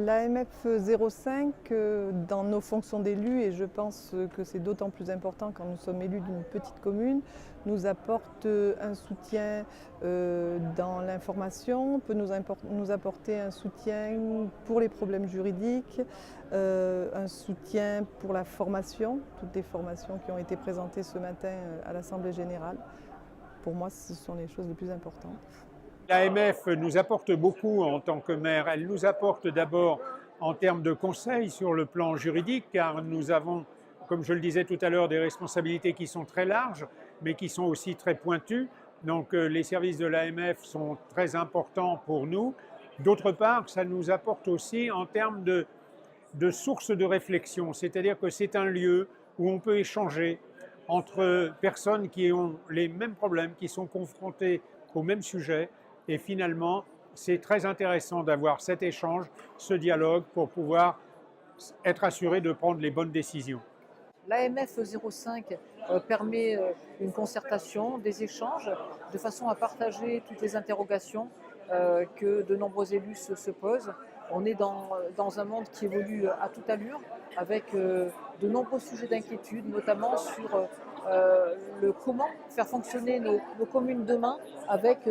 L'AMF 05, dans nos fonctions d'élus, et je pense que c'est d'autant plus important quand nous sommes élus d'une petite commune, nous apporte un soutien dans l'information, peut nous apporter un soutien pour les problèmes juridiques, un soutien pour la formation, toutes les formations qui ont été présentées ce matin à l'Assemblée générale. Pour moi, ce sont les choses les plus importantes. L'AMF nous apporte beaucoup en tant que maire. Elle nous apporte d'abord en termes de conseils sur le plan juridique, car nous avons, comme je le disais tout à l'heure, des responsabilités qui sont très larges, mais qui sont aussi très pointues. Donc les services de l'AMF sont très importants pour nous. D'autre part, ça nous apporte aussi en termes de sources de réflexion, c'est-à-dire que c'est un lieu où on peut échanger entre personnes qui ont les mêmes problèmes, qui sont confrontées au même sujet. Et finalement, c'est très intéressant d'avoir cet échange, ce dialogue, pour pouvoir être assuré de prendre les bonnes décisions. L'AMF 05 permet une concertation, des échanges, de façon à partager toutes les interrogations que de nombreux élus se posent. On est dans un monde qui évolue à toute allure, avec de nombreux sujets d'inquiétude, notamment sur le comment faire fonctionner nos communes demain, avec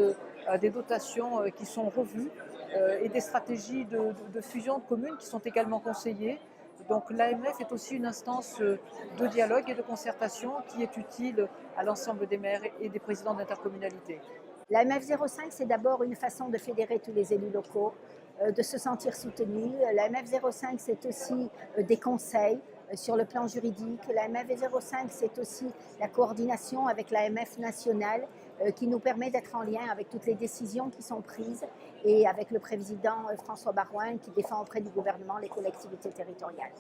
des dotations qui sont revues et des stratégies de fusion de communes qui sont également conseillées. Donc l'AMF est aussi une instance de dialogue et de concertation qui est utile à l'ensemble des maires et des présidents d'intercommunalité. L'AMF 05, c'est d'abord une façon de fédérer tous les élus locaux, de se sentir soutenus. L'AMF 05, c'est aussi des conseils sur le plan juridique. L'AMF 05, c'est aussi la coordination avec l'AMF nationale qui nous permet d'être en lien avec toutes les décisions qui sont prises et avec le président François Baroin qui défend auprès du gouvernement les collectivités territoriales.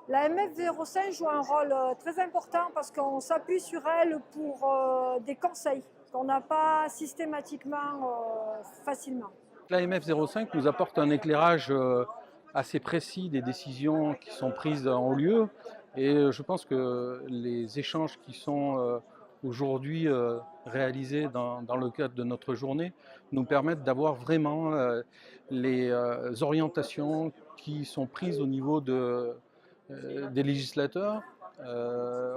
L'AMF 05 joue un rôle très important parce qu'on s'appuie sur elle pour des conseils qu'on n'a pas systématiquement facilement. L'AMF 05 nous apporte un éclairage assez précis des décisions qui sont prises en haut lieu, et je pense que les échanges qui sont aujourd'hui réalisés dans le cadre de notre journée nous permettent d'avoir vraiment les orientations qui sont prises au niveau des législateurs,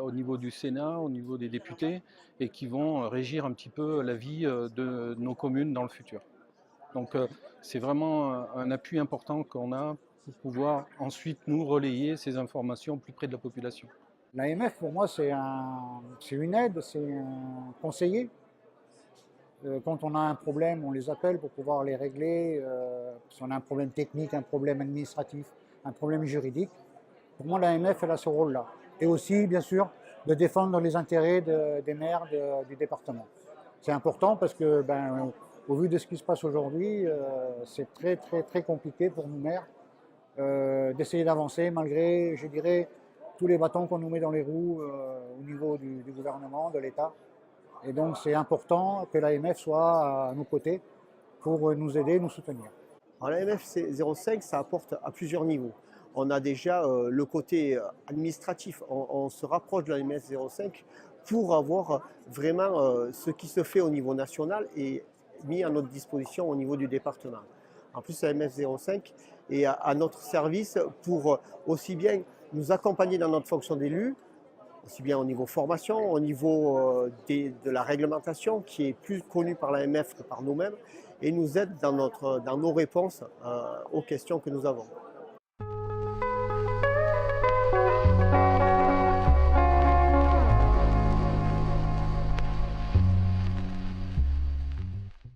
au niveau du Sénat, au niveau des députés, et qui vont régir un petit peu la vie de nos communes dans le futur. Donc c'est vraiment un appui important qu'on a pour pouvoir ensuite nous relayer ces informations plus près de la population. L'AMF pour moi c'est une aide, c'est un conseiller. Quand on a un problème, on les appelle pour pouvoir les régler. Si on a un problème technique, un problème administratif, un problème juridique, pour moi l'AMF elle a ce rôle-là. Et aussi bien sûr de défendre les intérêts des maires du département. C'est important parce que au vu de ce qui se passe aujourd'hui, c'est très compliqué pour nous maires d'essayer d'avancer malgré, je dirais, tous les bâtons qu'on nous met dans les roues au niveau du gouvernement, de l'État. Et donc c'est important que l'AMF soit à nos côtés pour nous aider, nous soutenir. L'AMF 05, ça apporte à plusieurs niveaux. On a déjà le côté administratif, on se rapproche de l'AMF 05 pour avoir vraiment ce qui se fait au niveau national et mis à notre disposition au niveau du département. En plus, l'AMF 05 est à notre service pour aussi bien nous accompagner dans notre fonction d'élu, aussi bien au niveau formation, au niveau de la réglementation qui est plus connue par l'AMF que par nous-mêmes, et nous aide dans nos réponses aux questions que nous avons.